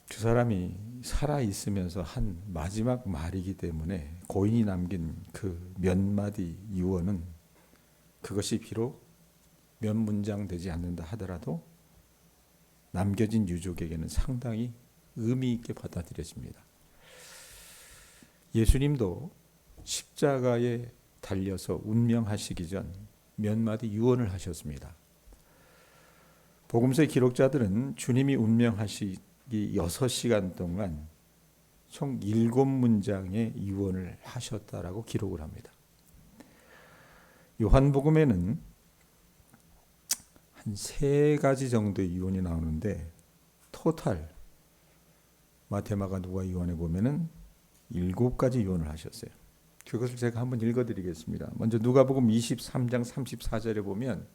그 사람이 살아 있으면서 한 마지막 말이기 때문에 고인이 남긴 그 몇 마디 유언은 그것이 비록 몇 문장 되지 않는다 하더라도 남겨진 유족에게는 상당히 의미 있게 받아들여집니다. 예수님도 십자가에 달려서 운명하시기 전 몇 마디 유언을 하셨습니다. 복음서의 기록자들은 주님이 운명하시기 6시간 동안 총 7문장의 유언을 하셨다라고 기록을 합니다. 요한복음에는 한 3가지 정도의 유언이 나오는데 토탈 마태, 마가, 누가, 요한에 보면은 7가지 유언을 하셨어요. 그것을 제가 한번 읽어드리겠습니다. 먼저 누가복음 23장 34절에 보면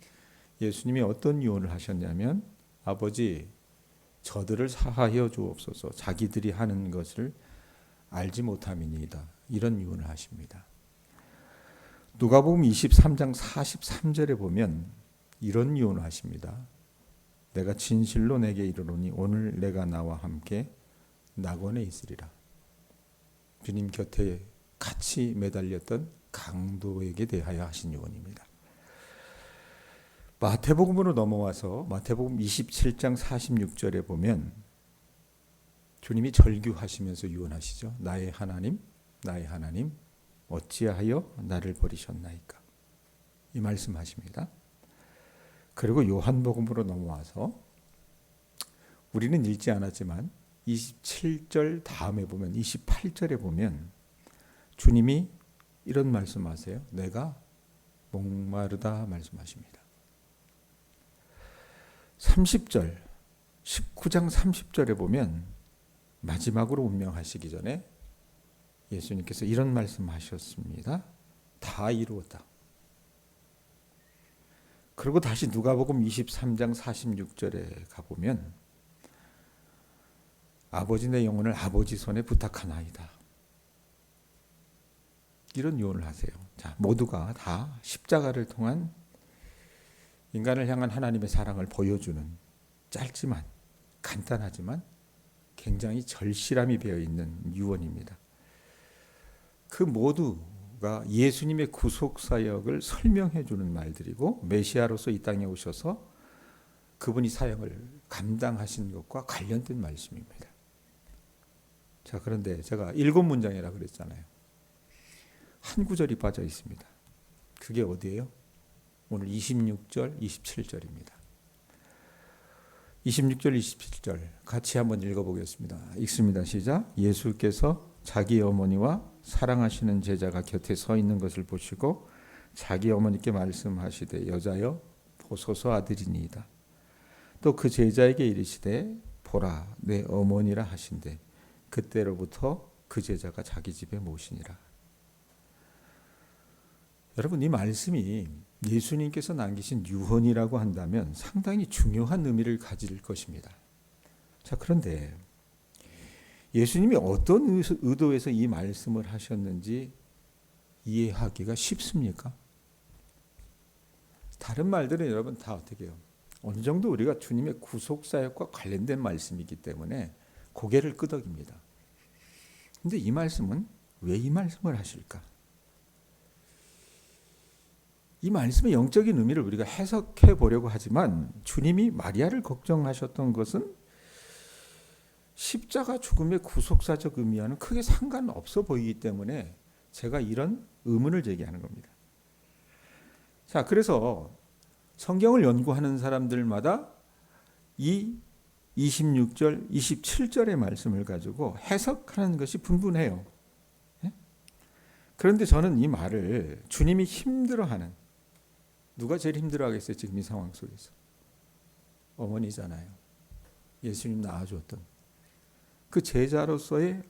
예수님이 어떤 유언을 하셨냐면, 아버지 저들을 사하여 주옵소서, 자기들이 하는 것을 알지 못함이니이다, 이런 유언을 하십니다. 누가복음 23장 43절에 보면 이런 유언을 하십니다. 내가 진실로 내게 이르노니 오늘 내가 나와 함께 낙원에 있으리라. 주님 곁에 같이 매달렸던 강도에게 대하여 하신 유언입니다. 마태복음으로 넘어와서 마태복음 27장 46절에 보면 주님이 절규하시면서 유언하시죠. 나의 하나님, 나의 하나님, 어찌하여 나를 버리셨나이까, 이 말씀하십니다. 그리고 요한복음으로 넘어와서 우리는 읽지 않았지만 27절 다음에 보면 28절에 보면 주님이 이런 말씀하세요. 내가 목마르다 말씀하십니다. 30절, 19장 30절에 보면 마지막으로 운명하시기 전에 예수님께서 이런 말씀하셨습니다. 다 이루었다. 그리고 다시 누가복음 23장 46절에 가보면 아버지 내 영혼을 아버지 손에 부탁하나이다, 이런 유언을 하세요. 자, 모두가 다 십자가를 통한 인간을 향한 하나님의 사랑을 보여주는 짧지만 간단하지만 굉장히 절실함이 배어있는 유언입니다. 그 모두가 예수님의 구속사역을 설명해 주는 말들이고 메시아로서 이 땅에 오셔서 그분이 사역을 감당하신 것과 관련된 말씀입니다. 자, 그런데 제가 7문장이라 그랬잖아요. 한 구절이 빠져 있습니다. 그게 어디예요? 오늘 26절, 27절입니다. 26절, 27절 같이 한번 읽어보겠습니다. 읽습니다. 시작. 예수께서 자기 어머니와 사랑하시는 제자가 곁에 서 있는 것을 보시고 자기 어머니께 말씀하시되 여자여 보소서 아들이니이다. 또 그 제자에게 이르시되 보라 내 어머니라 하신대 그때로부터 그 제자가 자기 집에 모시니라. 여러분, 이 말씀이 예수님께서 남기신 유언이라고 한다면 상당히 중요한 의미를 가질 것입니다. 자, 그런데 예수님이 어떤 의도에서 이 말씀을 하셨는지 이해하기가 쉽습니까? 다른 말들은 여러분 다 어떻게 해요? 어느 정도 우리가 주님의 구속사역과 관련된 말씀이기 때문에 고개를 끄덕입니다. 근데 이 말씀은 왜 이 말씀을 하실까? 이 말씀의 영적인 의미를 우리가 해석해 보려고 하지만 주님이 마리아를 걱정하셨던 것은 십자가 죽음의 구속사적 의미와는 크게 상관없어 보이기 때문에 제가 이런 의문을 제기하는 겁니다. 자, 그래서 성경을 연구하는 사람들마다 이 26절, 27절의 말씀을 가지고 해석하는 것이 분분해요. 그런데 저는 이 말을 주님이 힘들어하는, 누가 제일 힘들어하겠어요? 지금 이 상황 속에서. 어머니잖아요. 예수님 낳아줬던 그 제자로서의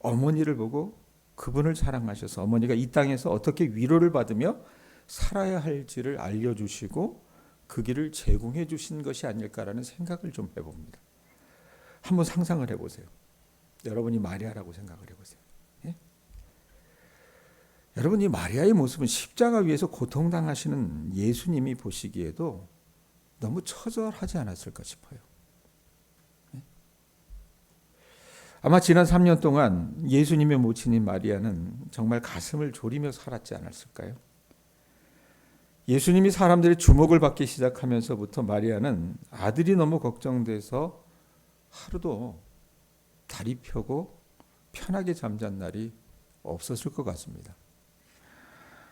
어머니를 보고 그분을 사랑하셔서 어머니가 이 땅에서 어떻게 위로를 받으며 살아야 할지를 알려주시고 그 길을 제공해 주신 것이 아닐까라는 생각을 좀 해봅니다. 한번 상상을 해보세요. 여러분이 마리아라고 생각을 해보세요. 예? 여러분, 이 마리아의 모습은 십자가 위에서 고통당하시는 예수님이 보시기에도 너무 처절하지 않았을까 싶어요. 예? 아마 지난 3년 동안 예수님의 모친인 마리아는 정말 가슴을 졸이며 살았지 않았을까요? 예수님이 사람들의 주목을 받기 시작하면서부터 마리아는 아들이 너무 걱정돼서 하루도 다리 펴고 편하게 잠잔 날이 없었을 것 같습니다.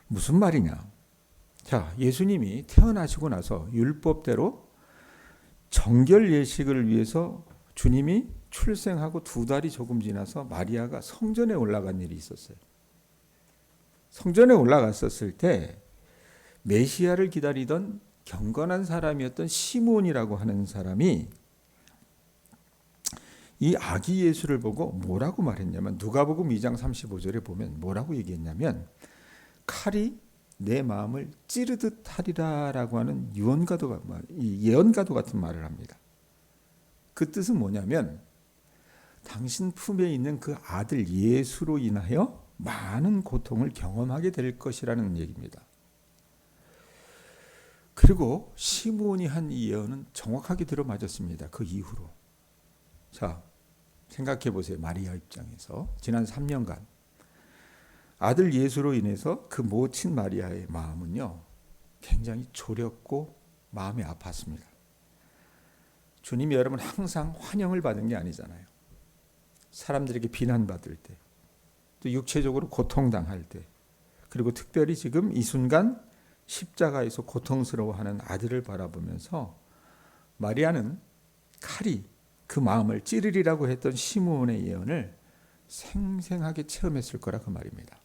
무슨 말이냐? 자, 예수님이 태어나시고 나서 율법대로 정결 예식을 위해서 주님이 출생하고 2달이 조금 지나서 마리아가 성전에 올라간 일이 있었어요. 성전에 올라갔었을 때 메시아를 기다리던 경건한 사람이었던 시므온이라고 하는 사람이 이 아기 예수를 보고 뭐라고 말했냐면, 누가복음 2장 35절에 보면 뭐라고 얘기했냐면, 칼이 내 마음을 찌르듯 하리라라고 하는 예언가도 같은 말을 합니다. 그 뜻은 뭐냐면, 당신 품에 있는 그 아들 예수로 인하여 많은 고통을 경험하게 될 것이라는 얘기입니다. 그리고 시므온이 한 이 예언은 정확하게 들어맞았습니다. 그 이후로. 자, 생각해 보세요. 마리아 입장에서 지난 3년간 아들 예수로 인해서 그 모친 마리아의 마음은요, 굉장히 졸였고 마음이 아팠습니다. 주님이 여러분 항상 환영을 받은 게 아니잖아요. 사람들에게 비난받을 때, 또 육체적으로 고통당할 때, 그리고 특별히 지금 이 순간 십자가에서 고통스러워하는 아들을 바라보면서 마리아는 칼이 그 마음을 찌르리라고 했던 시므온의 예언을 생생하게 체험했을 거라 그 말입니다.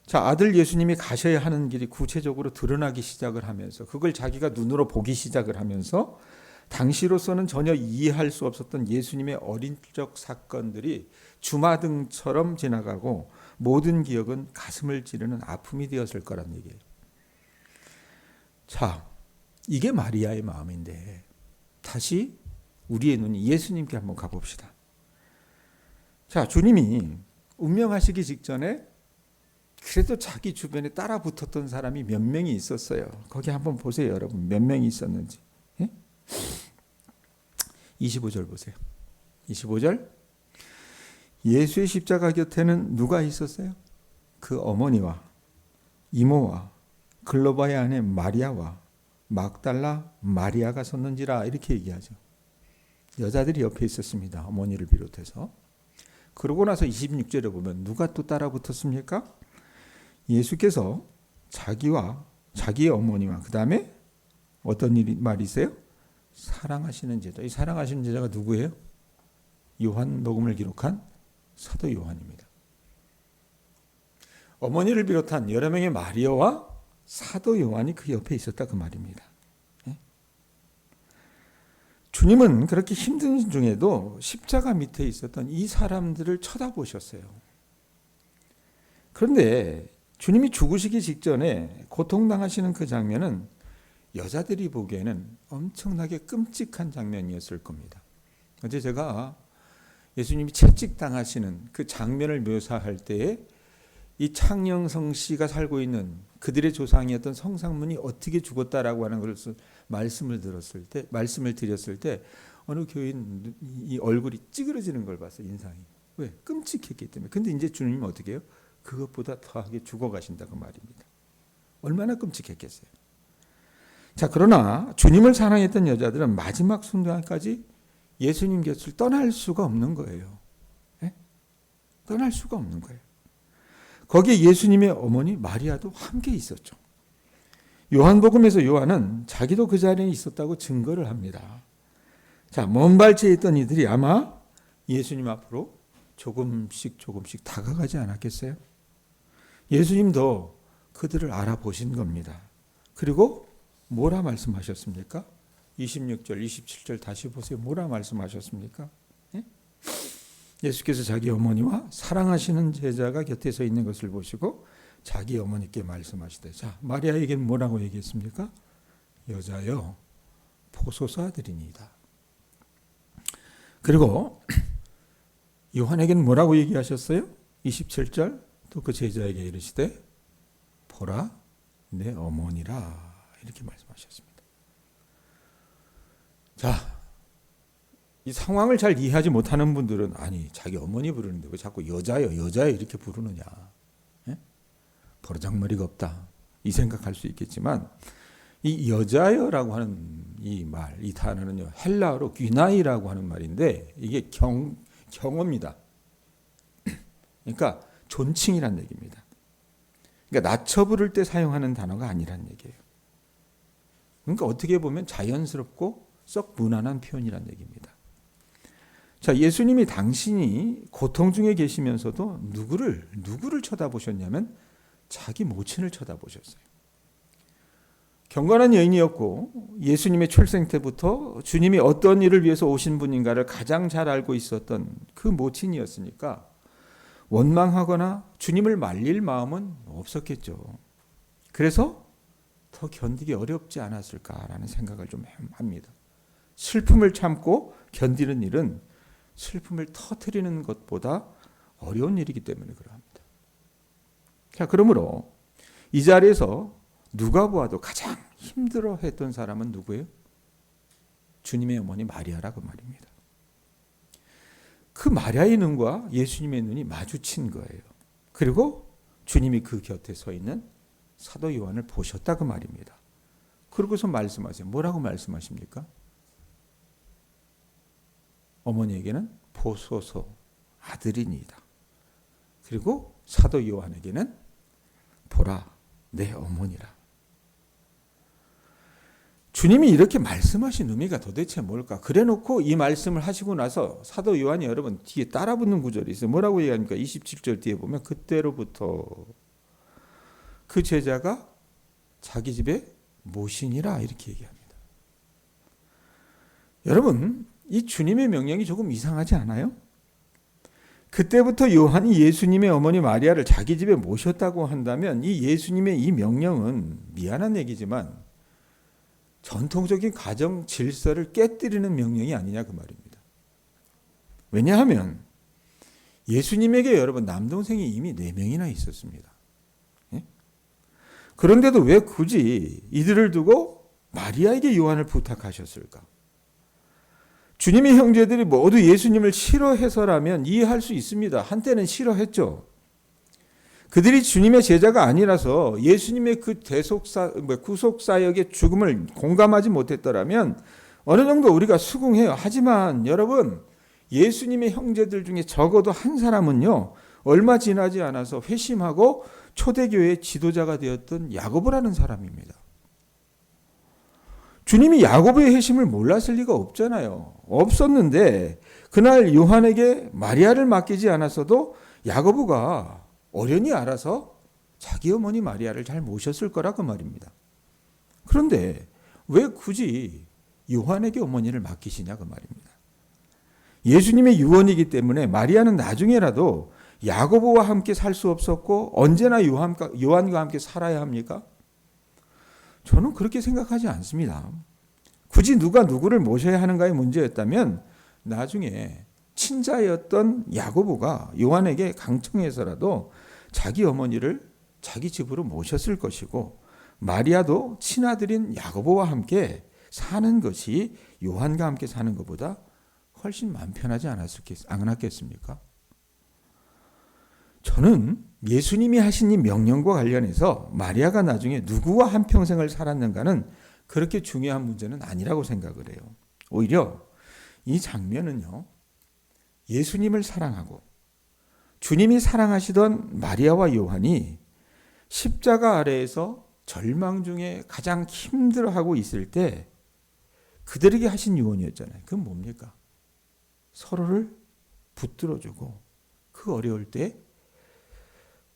자, 아들 예수님이 가셔야 하는 길이 구체적으로 드러나기 시작을 하면서, 그걸 자기가 눈으로 보기 시작을 하면서 당시로서는 전혀 이해할 수 없었던 예수님의 어린 적 사건들이 주마등처럼 지나가고 모든 기억은 가슴을 찌르는 아픔이 되었을 거란 얘기예요. 자, 이게 마리아의 마음인데, 다시 우리의 눈이 예수님께 한번 가봅시다. 자, 주님이 운명하시기 직전에 그래도 자기 주변에 따라 붙었던 사람이 몇 명이 있었어요. 거기 한번 보세요, 여러분. 몇 명이 있었는지. 25절 보세요. 25절. 예수의 십자가 곁에는 누가 있었어요? 그 어머니와 이모와 글로바의 아내 마리아와 막달라 마리아가 섰는지라, 이렇게 얘기하죠. 여자들이 옆에 있었습니다. 어머니를 비롯해서. 그러고 나서 26절에 보면 누가 또 따라 붙었습니까? 예수께서 자기와 자기의 어머니와 그 다음에 어떤 말이세요? 사랑하시는 제자. 이 사랑하시는 제자가 누구예요? 요한복음을 기록한 사도 요한입니다. 어머니를 비롯한 여러 명의 마리아와 사도 요한이 그 옆에 있었다 그 말입니다. 주님은 그렇게 힘든 중에도 십자가 밑에 있었던 이 사람들을 쳐다보셨어요. 그런데 주님이 죽으시기 직전에 고통당하시는 그 장면은 여자들이 보기에는 엄청나게 끔찍한 장면이었을 겁니다. 어제 제가 예수님이 채찍당하시는 그 장면을 묘사할 때에 이 창녕성 씨가 살고 있는 그들의 조상이었던 성상문이 어떻게 죽었다라고 하는 것을 말씀을 드렸을 때 어느 교인 이 얼굴이 찌그러지는 걸 봤어요. 인상이. 왜? 끔찍했기 때문에. 근데 이제 주님은 어떻게 해요? 그것보다 더하게 죽어가신다고 말입니다. 얼마나 끔찍했겠어요. 자, 그러나 주님을 사랑했던 여자들은 마지막 순간까지 예수님 곁을 떠날 수가 없는 거예요. 떠날 수가 없는 거예요. 거기에 예수님의 어머니 마리아도 함께 있었죠. 요한복음에서 요한은 자기도 그 자리에 있었다고 증거를 합니다. 자, 먼 발치에 있던 이들이 아마 예수님 앞으로 조금씩 다가가지 않았겠어요? 예수님도 그들을 알아보신 겁니다. 그리고 뭐라 말씀하셨습니까? 26절, 27절 다시 보세요. 뭐라 말씀하셨습니까? 예수께서 자기 어머니와 사랑하시는 제자가 곁에 서 있는 것을 보시고 자기 어머니께 말씀하시되, 자, 마리아에게는 뭐라고 얘기했습니까? 여자여, 보소서 아들이니이다. 그리고 요한에게는 뭐라고 얘기하셨어요? 27절 또 그 제자에게 이르시되 보라 내 어머니라, 이렇게 말씀하셨습니다. 자, 이 상황을 잘 이해하지 못하는 분들은 아니 자기 어머니 부르는데 왜 자꾸 여자여 이렇게 부르느냐. 예? 버르장머리가 없다. 이 생각할 수 있겠지만 이 여자여라고 하는 이 말, 이 단어는요. 헬라어로 귀나이라고 하는 말인데 이게 경어입니다. 그러니까 존칭이란 얘기입니다. 그러니까 낮춰 부를 때 사용하는 단어가 아니란 얘기예요. 그러니까 어떻게 보면 자연스럽고 썩 무난한 표현이란 얘기입니다. 자, 예수님이 당신이 고통 중에 계시면서도 누구를 쳐다보셨냐면 자기 모친을 쳐다보셨어요. 경건한 여인이었고 예수님의 출생 때부터 주님이 어떤 일을 위해서 오신 분인가를 가장 잘 알고 있었던 그 모친이었으니까 원망하거나 주님을 말릴 마음은 없었겠죠. 그래서 더 견디기 어렵지 않았을까라는 생각을 좀 합니다. 슬픔을 참고 견디는 일은 슬픔을 터뜨리는 것보다 어려운 일이기 때문에 그러합니다. 자, 그러므로 이 자리에서 누가 보아도 가장 힘들어했던 사람은 누구예요? 주님의 어머니 마리아라고 말입니다. 그 마리아의 눈과 예수님의 눈이 마주친 거예요. 그리고 주님이 그 곁에 서 있는 사도 요한을 보셨다고 말입니다. 그러고서 말씀하세요. 뭐라고 말씀하십니까? 어머니에게는 보소서 아들이니이다. 그리고 사도 요한에게는 보라 내 어머니라. 주님이 이렇게 말씀하신 의미가 도대체 뭘까? 그래놓고 이 말씀을 하시고 나서 사도 요한이 여러분 뒤에 따라붙는 구절이 있어요. 뭐라고 얘기합니까? 27절 뒤에 보면 그때로부터 그 제자가 자기 집에 모시니라 이렇게 얘기합니다. 여러분 이 주님의 명령이 조금 이상하지 않아요? 그때부터 요한이 예수님의 어머니 마리아를 자기 집에 모셨다고 한다면 이 예수님의 이 명령은 미안한 얘기지만 전통적인 가정 질서를 깨뜨리는 명령이 아니냐 그 말입니다. 왜냐하면 예수님에게 여러분 남동생이 이미 4명이나 있었습니다. 예? 그런데도 왜 굳이 이들을 두고 마리아에게 요한을 부탁하셨을까? 주님의 형제들이 모두 예수님을 싫어해서라면 이해할 수 있습니다. 한때는 싫어했죠. 그들이 주님의 제자가 아니라서 예수님의 그 구속사역의 죽음을 공감하지 못했더라면 어느 정도 우리가 수긍해요. 하지만 여러분 예수님의 형제들 중에 적어도 한 사람은요. 얼마 지나지 않아서 회심하고 초대교회의 지도자가 되었던 야고보라는 사람입니다. 주님이 야고보의 회심을 몰랐을 리가 없잖아요. 없었는데 그날 요한에게 마리아를 맡기지 않았어도 야고보가 어련히 알아서 자기 어머니 마리아를 잘 모셨을 거라고 말입니다. 그런데 왜 굳이 요한에게 어머니를 맡기시냐 그 말입니다. 예수님의 유언이기 때문에 마리아는 나중에라도 야고보와 함께 살 수 없었고 언제나 요한과 함께 살아야 합니까? 저는 그렇게 생각하지 않습니다. 굳이 누가 누구를 모셔야 하는가의 문제였다면 나중에 친자였던 야고보가 요한에게 강청해서라도 자기 어머니를 자기 집으로 모셨을 것이고 마리아도 친아들인 야고보와 함께 사는 것이 요한과 함께 사는 것보다 훨씬 마음 편하지 않았겠습니까? 저는 예수님이 하신 이 명령과 관련해서 마리아가 나중에 누구와 한평생을 살았는가는 그렇게 중요한 문제는 아니라고 생각을 해요. 오히려 이 장면은요. 예수님을 사랑하고 주님이 사랑하시던 마리아와 요한이 십자가 아래에서 절망 중에 가장 힘들어하고 있을 때 그들에게 하신 유언이었잖아요. 그건 뭡니까? 서로를 붙들어주고 그 어려울 때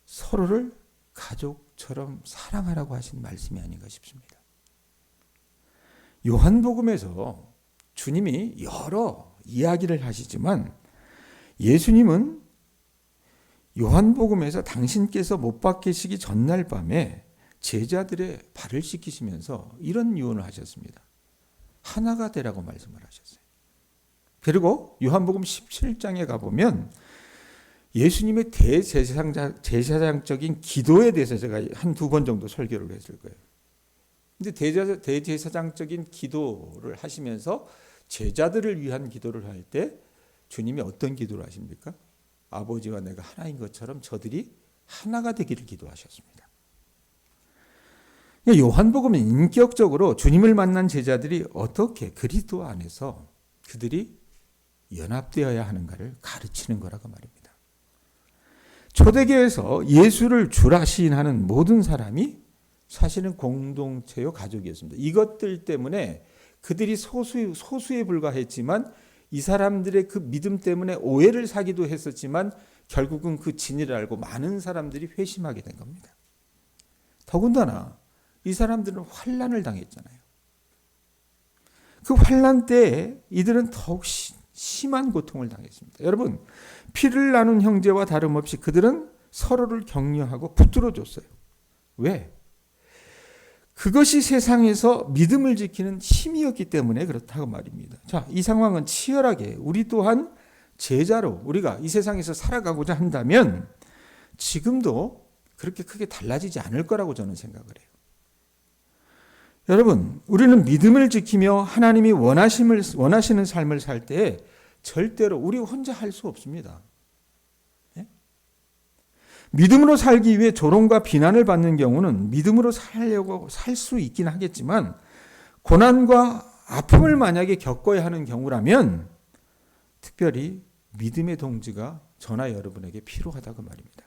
서로를 가족처럼 사랑하라고 하신 말씀이 아닌가 싶습니다. 요한복음에서 주님이 여러 이야기를 하시지만 예수님은 요한복음에서 당신께서 못 박히시기 전날 밤에 제자들의 발을 씻기시면서 이런 유언을 하셨습니다. 하나가 되라고 말씀을 하셨어요. 그리고 요한복음 17장에 가보면 예수님의 대제사장적인 기도에 대해서 제가 한두 번 정도 설교를 했을 거예요. 근데 대제사장적인 기도를 하시면서 제자들을 위한 기도를 할 때 주님이 어떤 기도를 하십니까? 아버지와 내가 하나인 것처럼 저들이 하나가 되기를 기도하셨습니다. 요한복음은 인격적으로 주님을 만난 제자들이 어떻게 그리스도 안에서 그들이 연합되어야 하는가를 가르치는 거라고 말입니다. 초대교회에서 예수를 주라 시인하는 모든 사람이 사실은 공동체요 가족이었습니다. 이것들 때문에 그들이 소수에 불과했지만 이 사람들의 그 믿음 때문에 오해를 사기도 했었지만 결국은 그 진리를 알고 많은 사람들이 회심하게 된 겁니다. 더군다나 이 사람들은 환난을 당했잖아요. 그 환난 때에 이들은 더욱 심한 고통을 당했습니다. 여러분, 피를 나눈 형제와 다름없이 그들은 서로를 격려하고 붙들어줬어요. 왜? 그것이 세상에서 믿음을 지키는 힘이었기 때문에 그렇다고 말입니다. 자, 이 상황은 치열하게 우리 또한 제자로 우리가 이 세상에서 살아가고자 한다면 지금도 그렇게 크게 달라지지 않을 거라고 저는 생각을 해요. 여러분, 우리는 믿음을 지키며 하나님이 원하시는 삶을 살 때 절대로 우리 혼자 할 수 없습니다. 믿음으로 살기 위해 조롱과 비난을 받는 경우는 믿음으로 살려고 살 수 있긴 하겠지만 고난과 아픔을 만약에 겪어야 하는 경우라면 특별히 믿음의 동지가 저나 여러분에게 필요하다고 말입니다.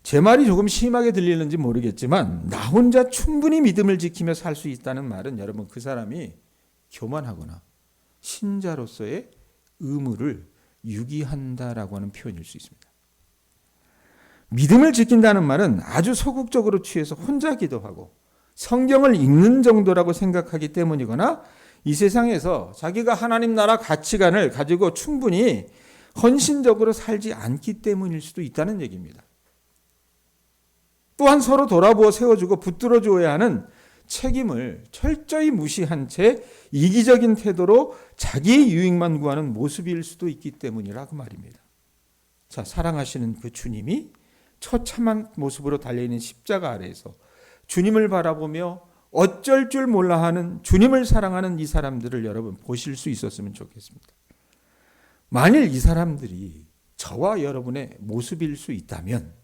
제 말이 조금 심하게 들리는지 모르겠지만 나 혼자 충분히 믿음을 지키며 살 수 있다는 말은 여러분 그 사람이 교만하거나 신자로서의 의무를 유기한다라고 하는 표현일 수 있습니다. 믿음을 지킨다는 말은 아주 소극적으로 취해서 혼자 기도하고 성경을 읽는 정도라고 생각하기 때문이거나 이 세상에서 자기가 하나님 나라 가치관을 가지고 충분히 헌신적으로 살지 않기 때문일 수도 있다는 얘기입니다. 또한 서로 돌아보아 세워주고 붙들어줘야 하는 책임을 철저히 무시한 채 이기적인 태도로 자기의 유익만 구하는 모습일 수도 있기 때문이라고 말입니다. 자, 사랑하시는 그 주님이 처참한 모습으로 달려있는 십자가 아래에서 주님을 바라보며 어쩔 줄 몰라 하는 주님을 사랑하는 이 사람들을 여러분 보실 수 있었으면 좋겠습니다. 만일 이 사람들이 저와 여러분의 모습일 수 있다면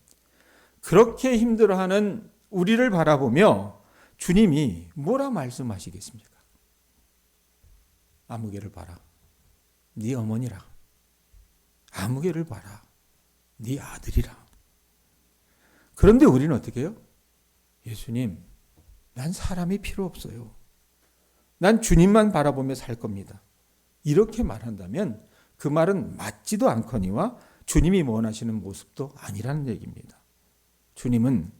그렇게 힘들어하는 우리를 바라보며 주님이 뭐라 말씀하시겠습니까? 아무개를 봐라. 네 어머니라. 아무개를 봐라. 네 아들이라. 그런데 우리는 어떻게 해요? 예수님, 난 사람이 필요 없어요. 난 주님만 바라보며 살 겁니다. 이렇게 말한다면 그 말은 맞지도 않거니와 주님이 원하시는 모습도 아니라는 얘기입니다. 주님은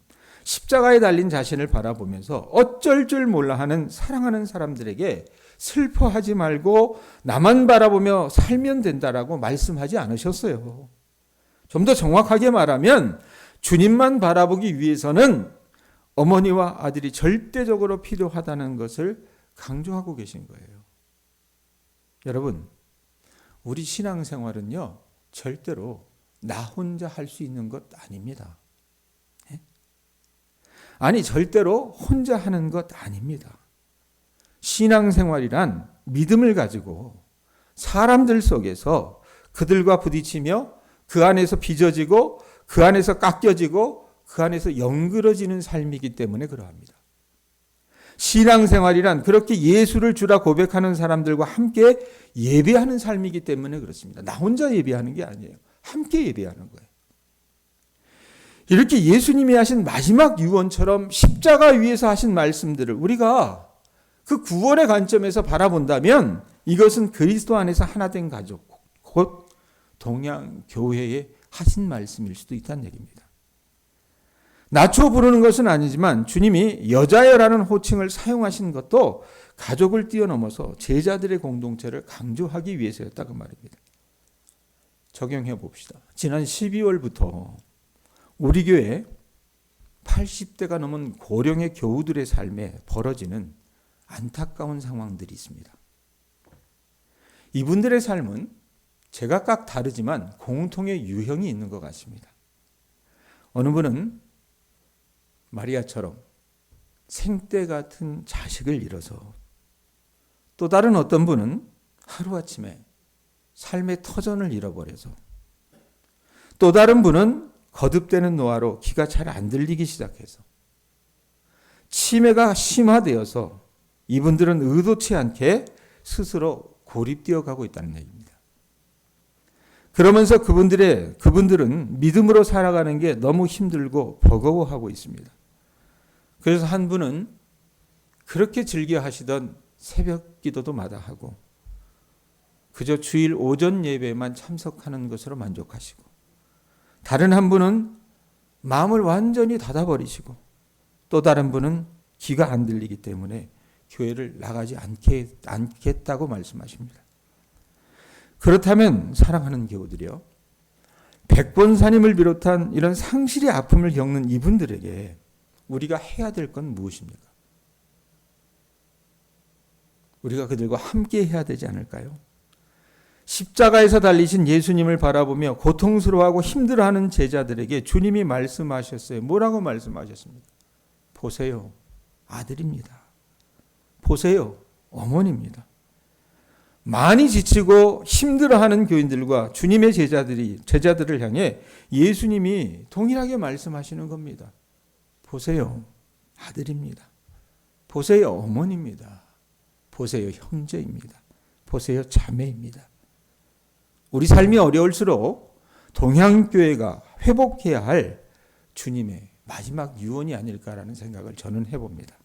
십자가에 달린 자신을 바라보면서 어쩔 줄 몰라 하는 사랑하는 사람들에게 슬퍼하지 말고 나만 바라보며 살면 된다라고 말씀하지 않으셨어요. 좀 더 정확하게 말하면 주님만 바라보기 위해서는 어머니와 아들이 절대적으로 필요하다는 것을 강조하고 계신 거예요. 여러분, 우리 신앙생활은요, 절대로 나 혼자 할 수 있는 것 아닙니다. 아니, 절대로 혼자 하는 것 아닙니다. 신앙생활이란 믿음을 가지고 사람들 속에서 그들과 부딪히며 그 안에서 빚어지고 그 안에서 깎여지고 그 안에서 연그러지는 삶이기 때문에 그러합니다. 신앙생활이란 그렇게 예수를 주라 고백하는 사람들과 함께 예배하는 삶이기 때문에 그렇습니다. 나 혼자 예배하는 게 아니에요. 함께 예배하는 거예요. 이렇게 예수님이 하신 마지막 유언처럼 십자가 위에서 하신 말씀들을 우리가 그 구원의 관점에서 바라본다면 이것은 그리스도 안에서 하나된 가족, 곧 동양교회에 하신 말씀일 수도 있다는 얘기입니다. 낮춰 부르는 것은 아니지만 주님이 여자여라는 호칭을 사용하신 것도 가족을 뛰어넘어서 제자들의 공동체를 강조하기 위해서였다고 말입니다. 적용해 봅시다. 지난 12월부터 우리 교회 80대가 넘은 고령의 교우들의 삶에 벌어지는 안타까운 상황들이 있습니다. 이분들의 삶은 제각각 다르지만 공통의 유형이 있는 것 같습니다. 어느 분은 마리아처럼 생떼 같은 자식을 잃어서 또 다른 어떤 분은 하루아침에 삶의 터전을 잃어버려서, 또 다른 분은 거듭되는 노화로 귀가 잘 안 들리기 시작해서 치매가 심화되어서 이분들은 의도치 않게 스스로 고립되어 가고 있다는 얘기입니다. 그러면서 그분들은 믿음으로 살아가는 게 너무 힘들고 버거워하고 있습니다. 그래서 한 분은 그렇게 즐겨 하시던 새벽 기도도 마다하고 그저 주일 오전 예배만 참석하는 것으로 만족하시고, 다른 한 분은 마음을 완전히 닫아버리시고, 또 다른 분은 귀가 안 들리기 때문에 교회를 나가지 않겠다고 말씀하십니다. 그렇다면 사랑하는 교우들이요, 백본사님을 비롯한 이런 상실의 아픔을 겪는 이분들에게 우리가 해야 될 건 무엇입니까? 우리가 그들과 함께 해야 되지 않을까요? 십자가에서 달리신 예수님을 바라보며 고통스러워하고 힘들어하는 제자들에게 주님이 말씀하셨어요. 뭐라고 말씀하셨습니까? 보세요, 아들입니다. 보세요, 어머니입니다. 많이 지치고 힘들어하는 교인들과 주님의 제자들을 향해 예수님이 동일하게 말씀하시는 겁니다. 보세요, 아들입니다. 보세요, 어머니입니다. 보세요, 형제입니다. 보세요, 자매입니다. 우리 삶이 어려울수록 동향교회가 회복해야 할 주님의 마지막 유언이 아닐까라는 생각을 저는 해봅니다.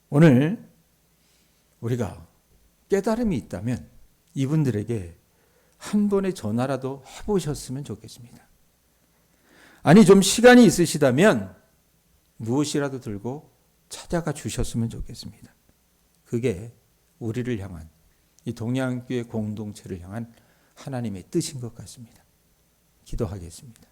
오늘 우리가 깨달음이 있다면 이분들에게 한 번의 전화라도 해보셨으면 좋겠습니다. 아니, 좀 시간이 있으시다면 무엇이라도 들고 찾아가 주셨으면 좋겠습니다. 그게 우리를 향한, 이 동양교회 공동체를 향한 하나님의 뜻인 것 같습니다. 기도하겠습니다.